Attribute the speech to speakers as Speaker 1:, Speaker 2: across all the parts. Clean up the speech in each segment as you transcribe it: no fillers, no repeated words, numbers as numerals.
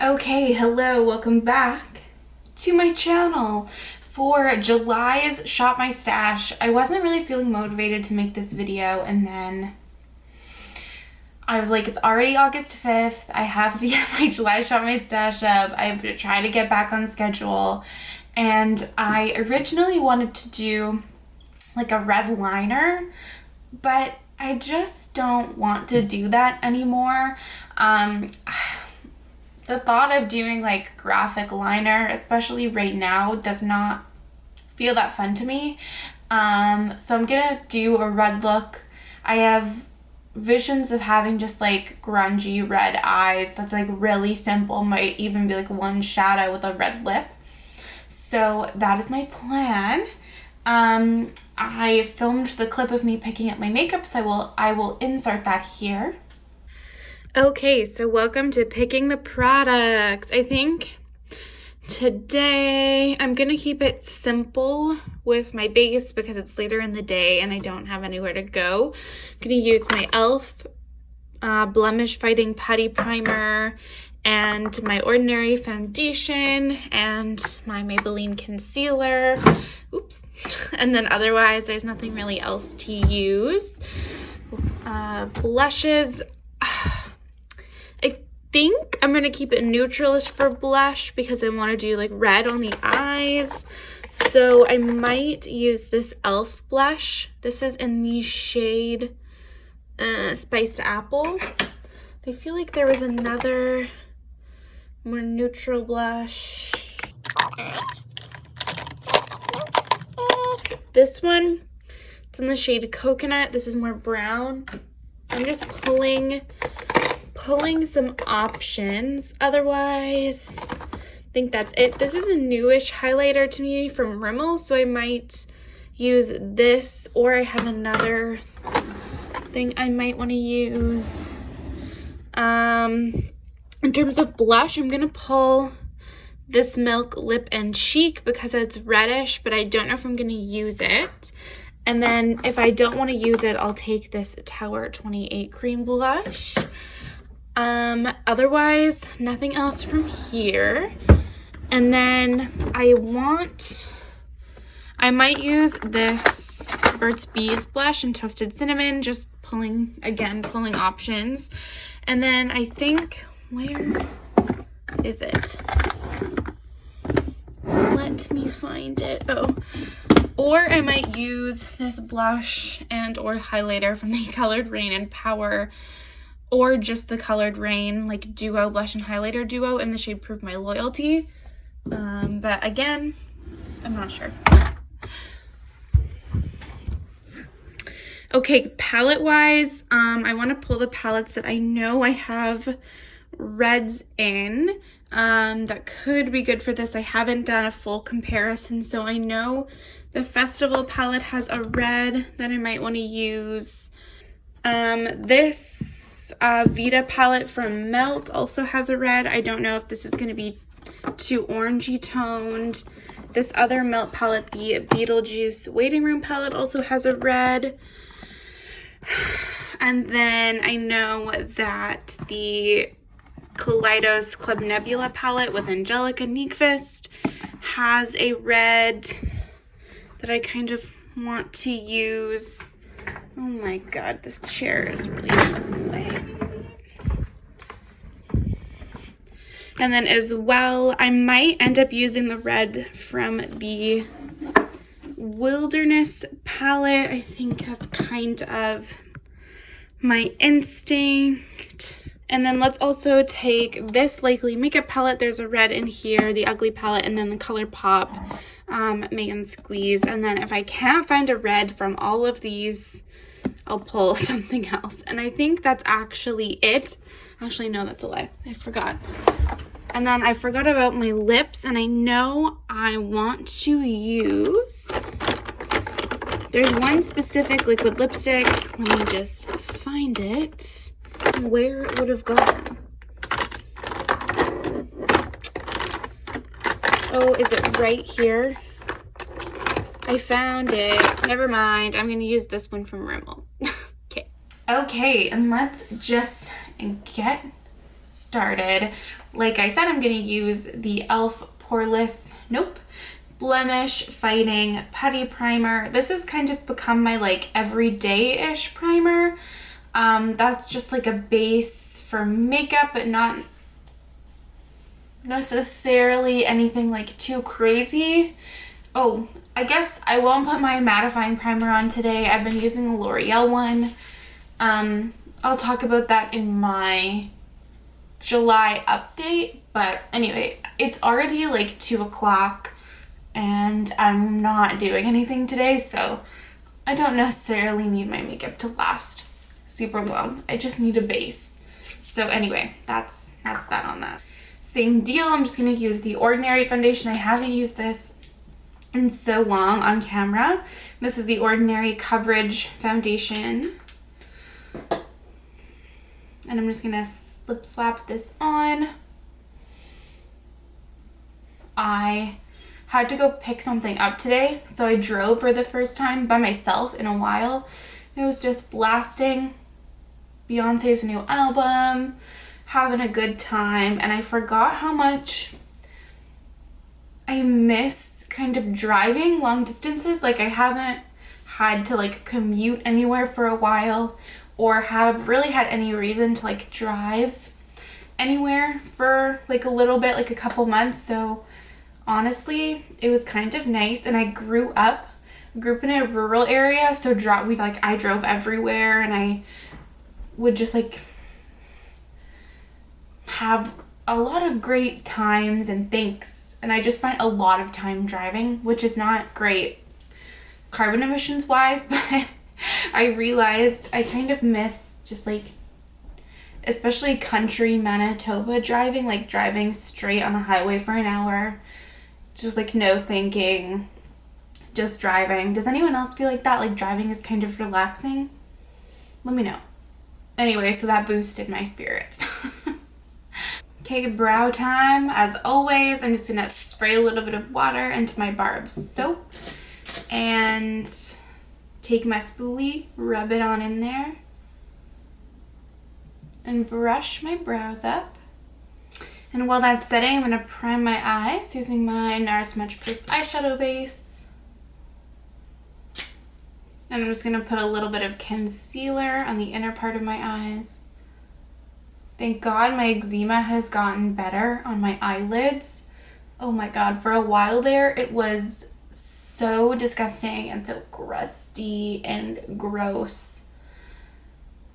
Speaker 1: Okay, hello, welcome back to my channel. For July's Shop My Stash, I wasn't really feeling motivated to make this video, and then I was like, it's already August 5th, I have to get my July Shop My Stash up, I have to try to get back on schedule, and I originally wanted to do like a red liner, but I just don't want to do that anymore. The thought of doing like graphic liner, especially right now, does not feel that fun to me. So I'm gonna do a red look. I have visions of having just like grungy red eyes that's like really simple, might even be like one shadow with a red lip. So that is my plan. I filmed the clip of me picking up my makeup, so I will insert that here. Okay, so welcome to picking the products. I think today I'm gonna keep it simple with my base because it's later in the day and I don't have anywhere to go. I'm gonna use my e.l.f. Blemish Fighting Putty Primer and my Ordinary Foundation and my Maybelline Concealer. Oops. And then otherwise there's nothing really else to use. Blushes. I think I'm going to keep it neutralish for blush because I want to do like red on the eyes. So I might use this e.l.f. blush. This is in the shade Spiced Apple. I feel like there was another more neutral blush. This one, it's in the shade Coconut. This is more brown. I'm just pulling some options. Otherwise, I think that's it. This is a newish highlighter to me from Rimmel, so I might use this, or I have another thing I might want to use. In terms of blush, I'm gonna pull this Milk Lip and Cheek because it's reddish, but I don't know if I'm gonna use it. And then if I don't want to use it, I'll take this Tower 28 cream blush. Otherwise, nothing else from here. And then I might use this Burt's Bees blush in Toasted Cinnamon, just pulling options. And then I think, where is it? Let me find it. Oh. Or I might use this blush and or highlighter from the Colored Raine and Power, or just the Colored Raine like duo blush and highlighter duo in the shade Prove My Loyalty. But again, I'm not sure. Okay, palette wise, I want to pull the palettes that I know I have reds in that could be good for this. I haven't done a full comparison, so I know the Festival palette has a red that I might want to use. This Vita palette from Melt also has a red. I don't know if this is going to be too orangey toned. This other Melt palette, the Beetlejuice Waiting Room palette, also has a red. And then I know that the Kaleidos Club Nebula palette with Angelica Nyqvist has a red that I kind of want to use. Oh my god, this chair is really in the way. And then as well, I might end up using the red from the Wilderness palette. I think that's kind of my instinct. And then let's also take this Likely Makeup palette. There's a red in here, the Ugly palette, and then the Colourpop Megan Squeeze. And then if I can't find a red from all of these, I'll pull something else. And I think that's actually it. Actually, no, that's a lie. I forgot. And then I forgot about my lips, and I know I want to use, there's one specific liquid lipstick. Let me just find it. Where it would have gone. Oh, is it right here? I found it. Never mind. I'm going to use this one from Rimmel. Okay. Okay, and let's just get started. Like I said, I'm going to use the e.l.f. Poreless, Blemish Fighting Putty Primer. This has kind of become my like everyday-ish primer. That's just like a base for makeup, but not necessarily anything like too crazy. Oh, I guess I won't put my mattifying primer on today. I've been using a L'Oreal one. I'll talk about that in my July update, but anyway, it's already like 2 o'clock and I'm not doing anything today, so I don't necessarily need my makeup to last super long. I just need a base. So anyway, that's that on that. Same deal, I'm just going to use the Ordinary foundation. I haven't used this in so long on camera. This is the Ordinary Coverage Foundation. And I'm just going to lip slap this on. I had to go pick something up today, so I drove for the first time by myself in a while. It was just blasting Beyonce's new album, having a good time, and I forgot how much I missed kind of driving long distances. Like I haven't had to like commute anywhere for a while or have really had any reason to like drive anywhere for like a little bit, like a couple months. So honestly, it was kind of nice. And I grew up in a rural area, so I drove everywhere, and I would just like have a lot of great times and thanks. And I just spent a lot of time driving, which is not great carbon emissions wise, but I realized I kind of miss just like, especially country Manitoba driving, like driving straight on a highway for an hour, just like no thinking, just driving. Does anyone else feel like that? Like driving is kind of relaxing? Let me know. Anyway, so that boosted my spirits. Okay, brow time. As always, I'm just gonna spray a little bit of water into my bar of soap and take my spoolie, rub it on in there, and brush my brows up. And while that's setting, I'm gonna prime my eyes using my NARS Smudge Proof eyeshadow base. And I'm just gonna put a little bit of concealer on the inner part of my eyes. Thank God my eczema has gotten better on my eyelids. Oh my God, for a while there, it was so disgusting and so crusty and gross.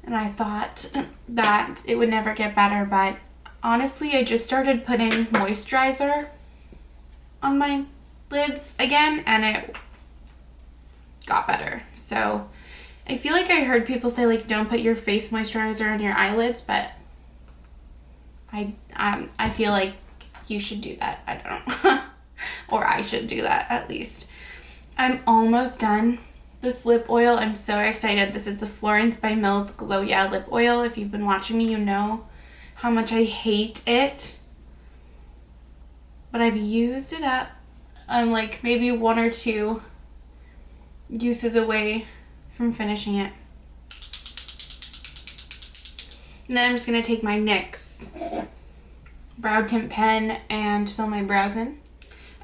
Speaker 1: And I thought that it would never get better, but honestly, I just started putting moisturizer on my lids again, and it got better. So I feel like I heard people say like don't put your face moisturizer on your eyelids, but I feel like you should do that. I don't know. Or I should do that at least. I'm almost done. This lip oil, I'm so excited. This is the Florence by Mills Glow Yeah Lip Oil. If you've been watching me, you know how much I hate it. But I've used it up. I'm like maybe 1 or 2 uses away from finishing it. And then I'm just going to take my NYX brow tint pen and fill my brows in.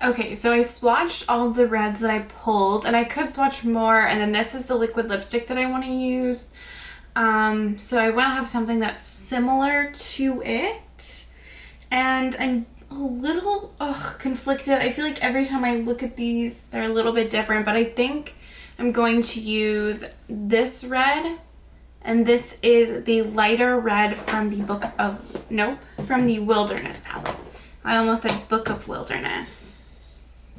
Speaker 1: Okay, so I swatched all the reds that I pulled, and I could swatch more, and then this is the liquid lipstick that I want to use. So I want to have something that's similar to it, and I'm a little conflicted. I feel like every time I look at these, they're a little bit different, but I think I'm going to use this red, and this is the lighter red from from the Wilderness palette. I almost said Book of Wilderness.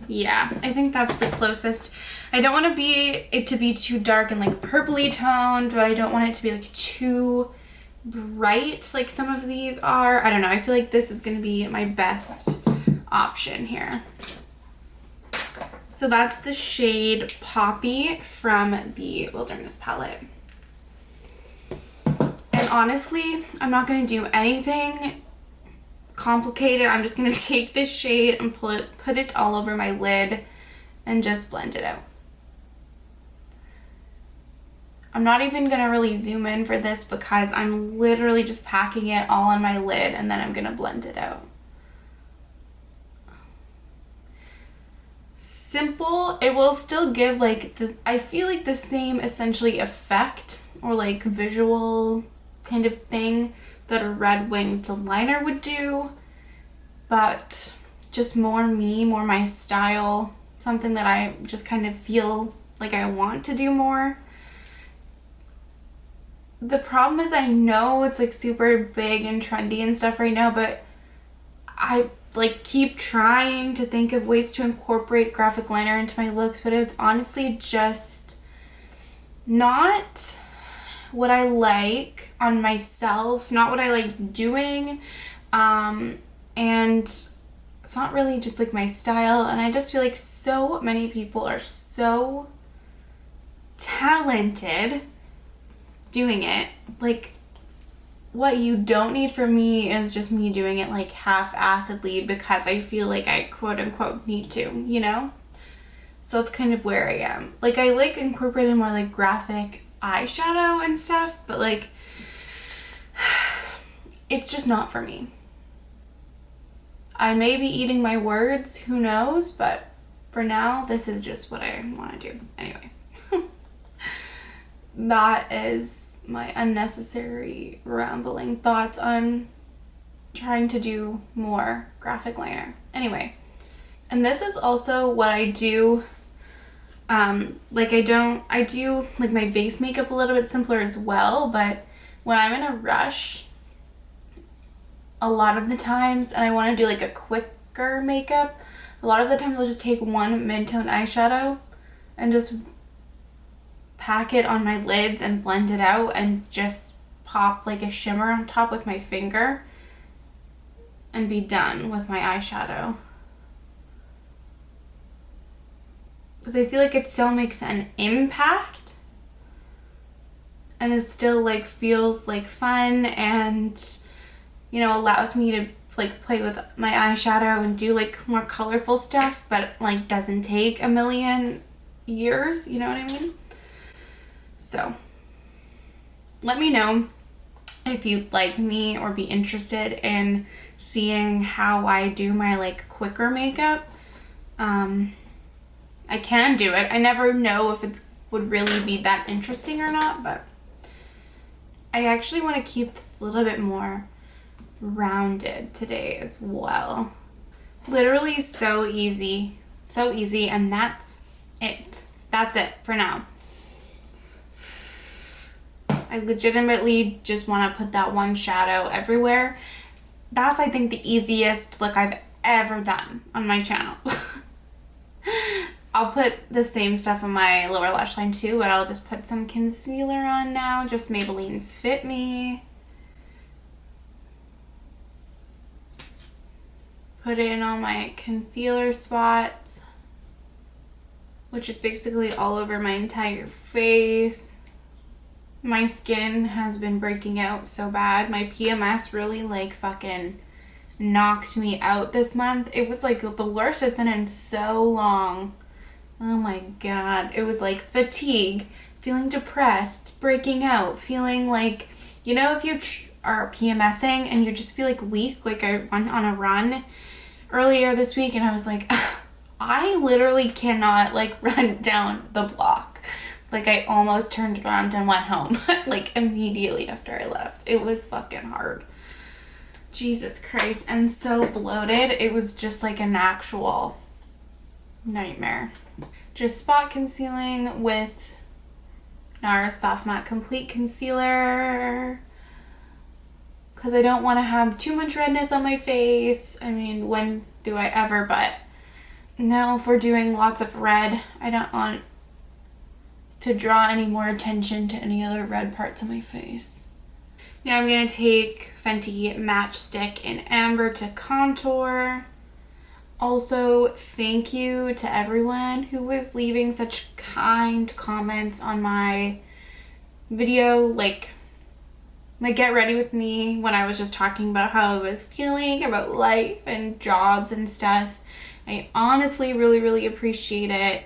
Speaker 1: Yeah, I think that's the closest. I don't want it to be too dark and like purpley toned, but I don't want it to be like too bright like some of these are. I don't know. I feel like this is going to be my best option here. So that's the shade Poppy from the Wilderness palette. And honestly, I'm not going to do anything complicated. I'm just going to take this shade and put it all over my lid and just blend it out. I'm not even going to really zoom in for this because I'm literally just packing it all on my lid and then I'm going to blend it out. Simple. It will still give like I feel like the same essentially effect or like visual kind of thing that a red winged liner would do, but just more me, more my style, something that I just kind of feel like I want to do more. The problem is I know it's like super big and trendy and stuff right now, but I like keep trying to think of ways to incorporate graphic liner into my looks, but it's honestly just not what I like on myself, not what I like doing, and it's not really just like my style. And I just feel like so many people are so talented doing it. Like, what you don't need from me is just me doing it like half-assedly because I feel like I quote-unquote need to, you know? So that's kind of where I am. Like, I like incorporating more like graphic eyeshadow and stuff, but like, it's just not for me. I may be eating my words, who knows, but for now, this is just what I want to do. Anyway, that is my unnecessary rambling thoughts on trying to do more graphic liner. Anyway, and this is also what I do. Like I do like my base makeup a little bit simpler as well, but when I'm in a rush, a lot of the times, and I want to do like a quicker makeup, a lot of the times I'll just take one mid-tone eyeshadow and just pack it on my lids and blend it out and just pop like a shimmer on top with my finger and be done with my eyeshadow. Because I feel like it still makes an impact and it still like feels like fun and, you know, allows me to like play with my eyeshadow and do like more colorful stuff, but like doesn't take a million years, you know what I mean? So let me know if you'd like me or be interested in seeing how I do my like quicker makeup. I can do it. I never know if it would really be that interesting or not, but I actually want to keep this a little bit more rounded today as well. Literally so easy, and that's it. That's it for now. I legitimately just want to put that one shadow everywhere. That's, I think, the easiest look I've ever done on my channel. I'll put the same stuff on my lower lash line too, but I'll just put some concealer on now. Just Maybelline Fit Me. Put it in on my concealer spots, which is basically all over my entire face. My skin has been breaking out so bad. My PMS really like fucking knocked me out this month. It was like the worst I've been in so long. Oh my god. It was like fatigue, feeling depressed, breaking out, feeling like, you know, if you are PMSing and you just feel like weak. Like I went on a run earlier this week and I was like, I literally cannot like run down the block. Like, I almost turned around and went home, like, immediately after I left. It was fucking hard. Jesus Christ. And so bloated. It was just, like, an actual nightmare. Just spot concealing with NARS Soft Matte Complete Concealer. Because I don't want to have too much redness on my face. I mean, when do I ever? But now if we're doing lots of red, I don't want to draw any more attention to any other red parts of my face. Now I'm going to take Fenty Matchstick in Amber to contour. Also, thank you to everyone who was leaving such kind comments on my video, like my Get Ready With Me, when I was just talking about how I was feeling about life and jobs and stuff. I honestly really appreciate it.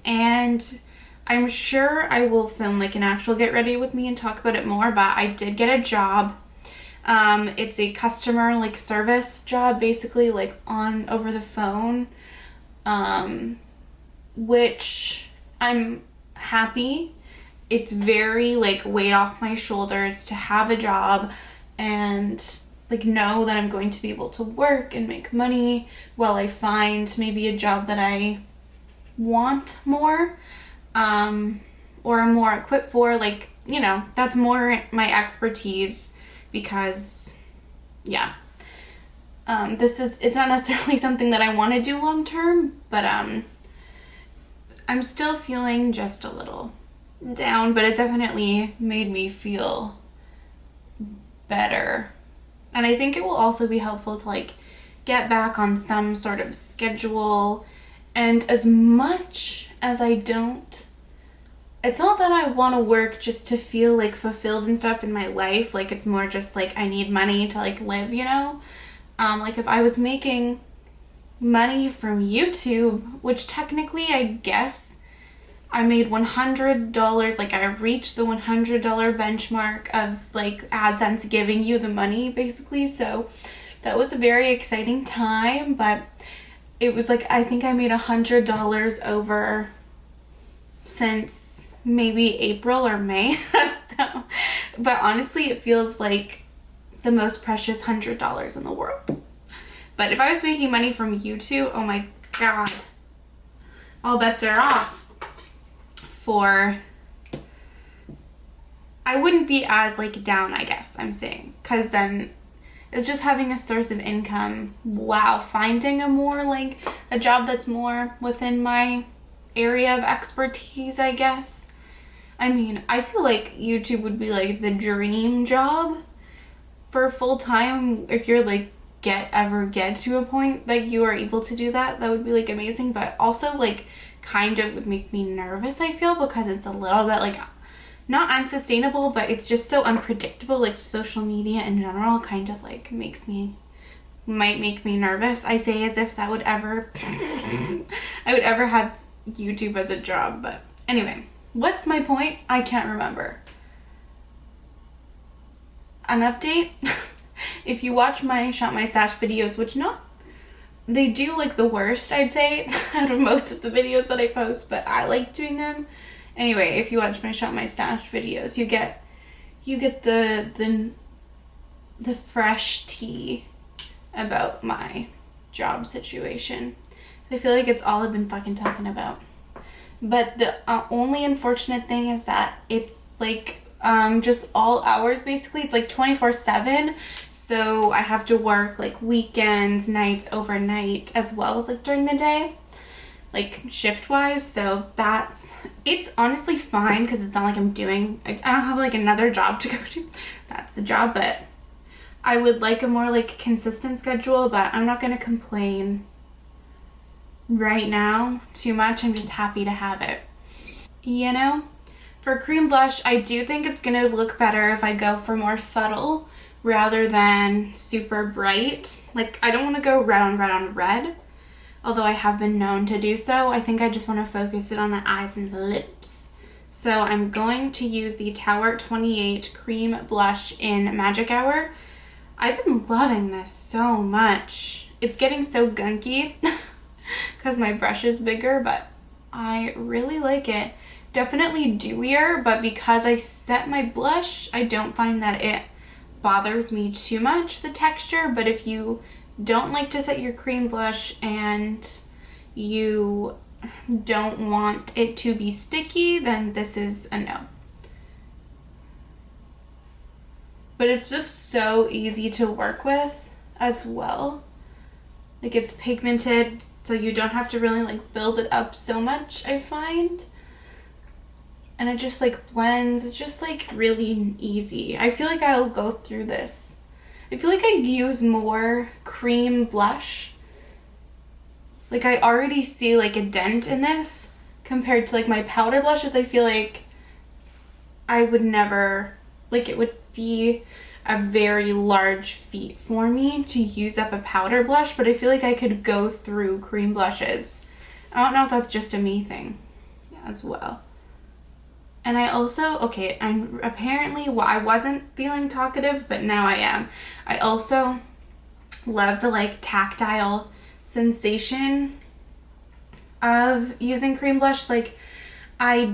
Speaker 1: And I'm sure I will film like an actual get ready with me and talk about it more, but I did get a job. It's a customer like service job, basically like on over the phone, which I'm happy. It's very like weight off my shoulders to have a job and like know that I'm going to be able to work and make money while I find maybe a job that I want more, or am more equipped for, like, you know, that's more my expertise, because yeah, it's not necessarily something that I want to do long term, but I'm still feeling just a little down, but it's definitely made me feel better. And I think it will also be helpful to like get back on some sort of schedule. And as much as I don't, it's not that I want to work just to feel like fulfilled and stuff in my life. Like, it's more just like I need money to like live, you know? Like if I was making money from YouTube, which technically I guess I made $100, like I reached the $100 benchmark of like AdSense giving you the money basically. So that was a very exciting time, but it was like, I think I made $100 over since maybe April or May. So, but honestly, it feels like the most precious $100 in the world. But if I was making money from YouTube, oh my God, all bets are off. I wouldn't be as like down, I guess I'm saying, because then it's just having a source of income. Wow, finding a job that's more within my area of expertise, I guess. I mean, I feel like YouTube would be like the dream job for full time. If you're like ever get to a point that you are able to do that, that would be like amazing, but also like kind of would make me nervous, I feel, because it's a little bit like not unsustainable, but it's just so unpredictable. Like social media in general kind of like might make me nervous. I say as if that would ever I would ever have YouTube as a job. But anyway, what's my point? I can't remember. An update. If you watch my Shop My Stash videos, which they do like the worst, I'd say, out of most of the videos that I post, but I like doing them. Anyway, if you watch my Shop My Stash videos, you get the fresh tea about my job situation. I feel like it's all I've been fucking talking about. But the only unfortunate thing is that it's like just all hours basically. It's like 24/7, so I have to work like weekends, nights, overnight, as well as like during the day, like shift wise. So it's honestly fine, because it's not like I don't have like another job to go to. That's the job. But I would like a more like consistent schedule, but I'm not gonna complain right now too much. I'm just happy to have it, you know. For cream blush, I do think it's going to look better if I go for more subtle rather than super bright. Like, I don't want to go red on red, although I have been known to do so. I think I just want to focus it on the eyes and the lips. So I'm going to use the Tower 28 Cream Blush in Magic Hour. I've been loving this so much. It's getting so gunky because my brush is bigger, but I really like it. Definitely dewier, but because I set my blush, I don't find that it bothers me too much, the texture. But if you don't like to set your cream blush and you don't want it to be sticky, then this is a no. But it's just so easy to work with as well. Like, it's pigmented, so you don't have to really like build it up so much, I find. And it just like blends. It's just like really easy. I feel like I'll go through this. I feel like I use more cream blush. Like, I already see like a dent in this compared to like my powder blushes. I feel like I would never, like, it would be a very large feat for me to use up a powder blush, but I feel like I could go through cream blushes. I don't know if that's just a me thing as well. And I also, okay, I'm apparently, well, I wasn't feeling talkative, but now I am. I also love the like tactile sensation of using cream blush. Like I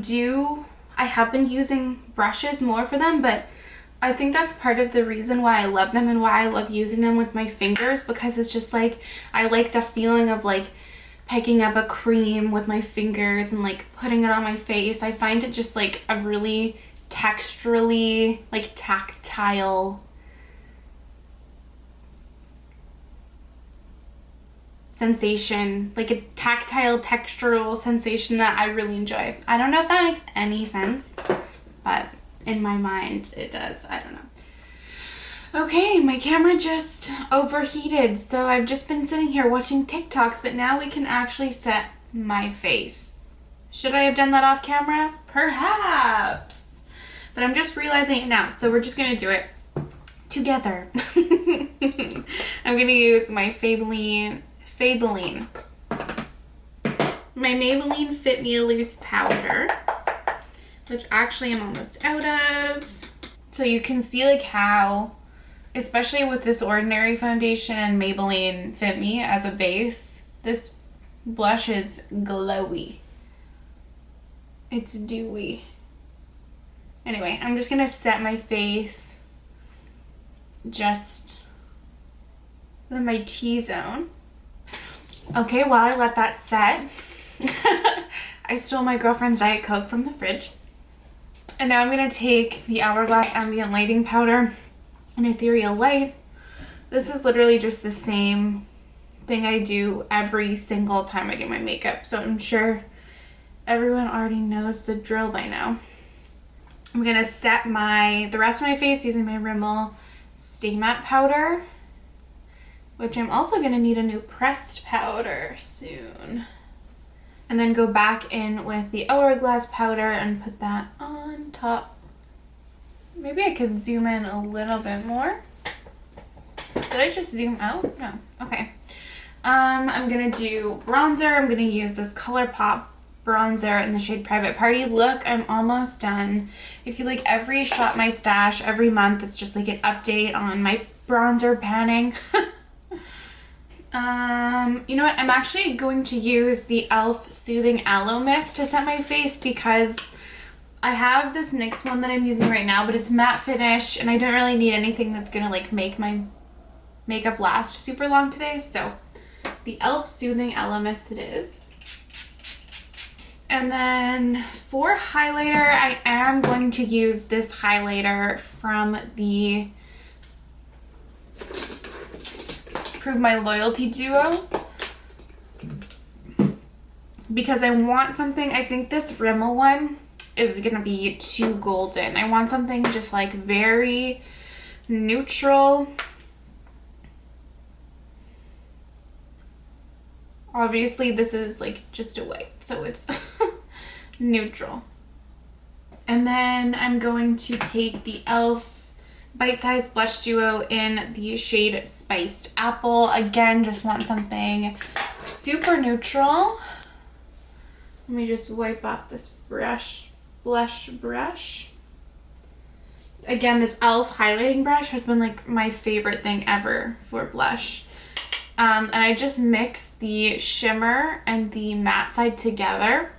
Speaker 1: have been using brushes more for them, but I think that's part of the reason why I love them and why I love using them with my fingers, because it's just like, I like the feeling of like picking up a cream with my fingers and like putting it on my face. I find it just like a really texturally, like tactile sensation, like a tactile textural sensation that I really enjoy. I don't know if that makes any sense, but in my mind it does. I don't know. Okay, my camera just overheated, so I've just been sitting here watching TikToks, but now we can actually set my face. Should I have done that off camera? Perhaps. But I'm just realizing it now, so we're just gonna do it together. I'm gonna use my Maybelline Fit Me a Loose powder, which actually I'm almost out of. So you can see like how, especially with this ordinary foundation and Maybelline Fit Me as a base, this blush is glowy. It's dewy. Anyway, I'm just gonna set my face just in my T-zone. Okay, while I let that set, I stole my girlfriend's Diet Coke from the fridge. And now I'm gonna take the Hourglass Ambient Lighting Powder and Ethereal Light. This is literally just the same thing I do every single time I do my makeup, so I'm sure everyone already knows the drill by now. I'm gonna set the rest of my face using my Rimmel Stay Matte powder, which I'm also gonna need a new pressed powder soon. And then go back in with the Hourglass powder and put that on top. Maybe I could zoom in a little bit more. Did I just zoom out? No. Okay. I'm gonna do bronzer. I'm gonna use this Colourpop bronzer in the shade Private Party. Look, I'm almost done. If you like every Shop My Stash every month, it's just like an update on my bronzer panning. You know what? I'm actually going to use the e.l.f. Soothing Aloe Mist to set my face, because I have this NYX one that I'm using right now, but it's matte finish and I don't really need anything that's gonna like make my makeup last super long today. So the e.l.f. Soothing Aloe Mist it is. And then for highlighter, I am going to use this highlighter from the Prove My Loyalty duo, because I want something, I think this Rimmel one is gonna be too golden. I want something just like very neutral. Obviously this is like just a white, so it's neutral. And then I'm going to take the e.l.f. Bite Size Blush Duo in the shade Spiced Apple. Again, just want something super neutral. Let me just wipe off this blush brush. Again, this e.l.f. highlighting brush has been like my favorite thing ever for blush. And I just mix the shimmer and the matte side together.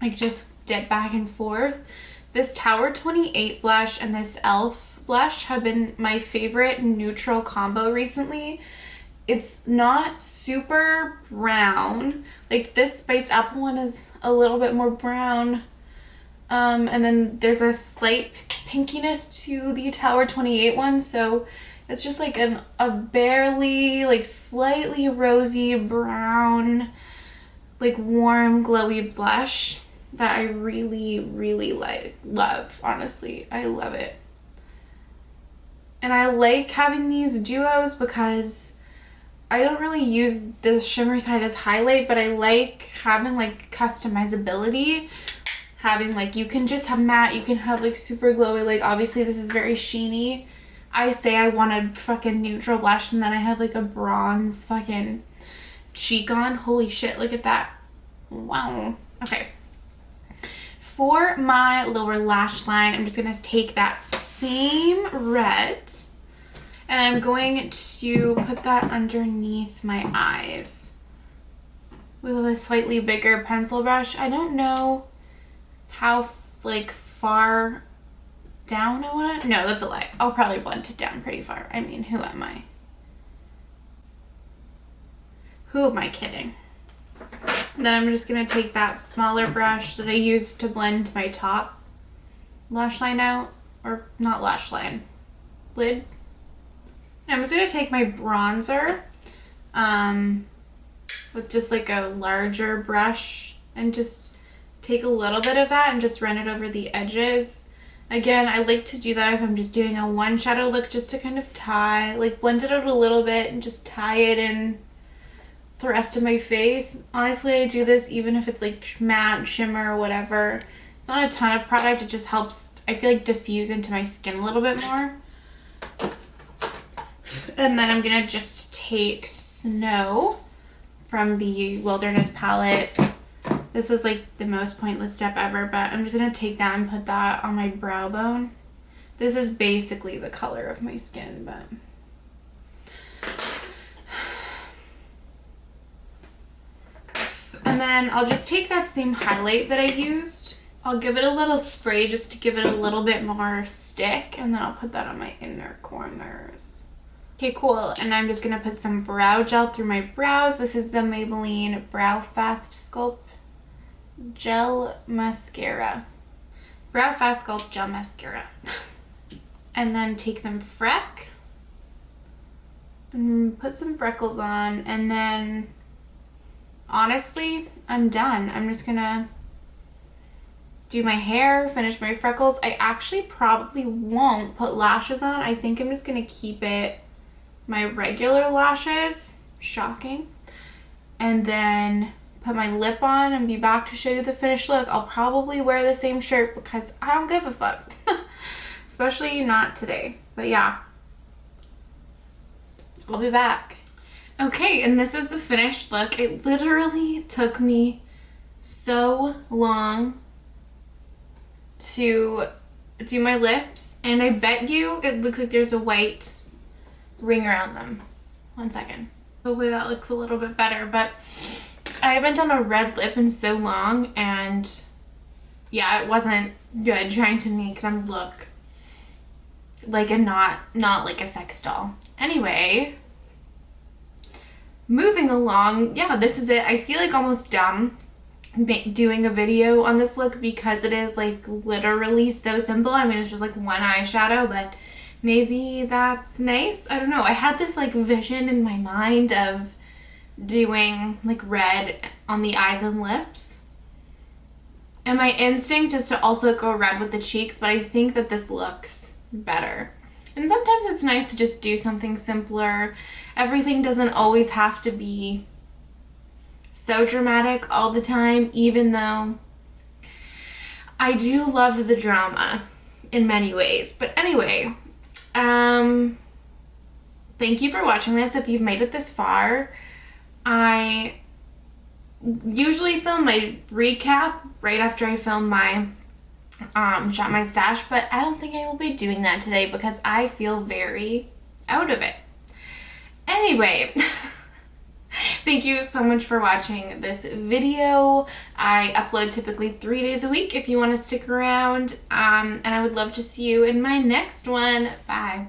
Speaker 1: Like just dip back and forth. This Tower 28 blush and this e.l.f. blush have been my favorite neutral combo recently. It's not super brown. Like this Spiced Apple one is a little bit more brown. And then there's a slight pinkiness to the Tower 28 one, so it's just like a barely, like slightly rosy brown, like warm glowy blush that I really, really love. Honestly, I love it. And I like having these duos because I don't really use the shimmer side as highlight, but I like having like customizability. Having like, you can just have matte, you can have like super glowy, like obviously this is very sheeny. I say I want a fucking neutral blush and then I have like a bronze fucking cheek on. Holy shit, look at that. Wow. Okay. for my lower lash line, I'm just going to take that same red and I'm going to put that underneath my eyes with a slightly bigger pencil brush. I don't know how like far down I want it. No, that's a lie. I'll probably blend it down pretty far. I mean, who am I? Who am I kidding? Then I'm just going to take that smaller brush that I used to blend my top lash line out. Or not lash line. Lid. I'm just going to take my bronzer with just like a larger brush and just take a little bit of that and just run it over the edges. Again, I like to do that if I'm just doing a one shadow look, just to kind of tie, like blend it out a little bit and just tie it in the rest of my face. Honestly, I do this even if it's like matte, shimmer, or whatever. It's not a ton of product, it just helps, I feel like, diffuse into my skin a little bit more. And then I'm gonna just take Snow from the Wilderness palette. This is like the most pointless step ever, but I'm just gonna take that and put that on my brow bone. This is basically the color of my skin, but and then I'll just take that same highlight that I used. I'll give it a little spray just to give it a little bit more stick, and then I'll put that on my inner corners. Okay, cool. And I'm just gonna put some brow gel through my brows. This is the Maybelline Brow Fast Sculpt Gel Mascara. Brow Fast Sculpt Gel Mascara. And then take some Freck and put some freckles on, and then honestly, I'm done. I'm just gonna do my hair, finish my freckles. I actually probably won't put lashes on. I think I'm just gonna keep it my regular lashes. Shocking. And then put my lip on and be back to show you the finished look. I'll probably wear the same shirt because I don't give a fuck. Especially not today. But yeah, I'll be back. Okay, and this is the finished look. It literally took me so long to do my lips, and I bet you it looks like there's a white ring around them. 1 second. Hopefully that looks a little bit better, but I haven't done a red lip in so long, and yeah, it wasn't good trying to make them look like a not like a sex doll. Anyway, moving along, yeah, this is it. I feel like almost dumb doing a video on this look because it is like literally so simple. I mean, it's just like one eyeshadow, but maybe that's nice. I don't know. I had this like vision in my mind of doing like red on the eyes and lips, and my instinct is to also go red with the cheeks, but I think that this looks better. And sometimes it's nice to just do something simpler. Everything doesn't always have to be so dramatic all the time, even though I do love the drama in many ways. But anyway, thank you for watching this if you've made it this far. I usually film my recap right after I film my shop my stash, but I don't think I will be doing that today because I feel very out of it. Anyway, thank you so much for watching this video. I upload typically 3 days a week if you want to stick around, and I would love to see you in my next one. Bye.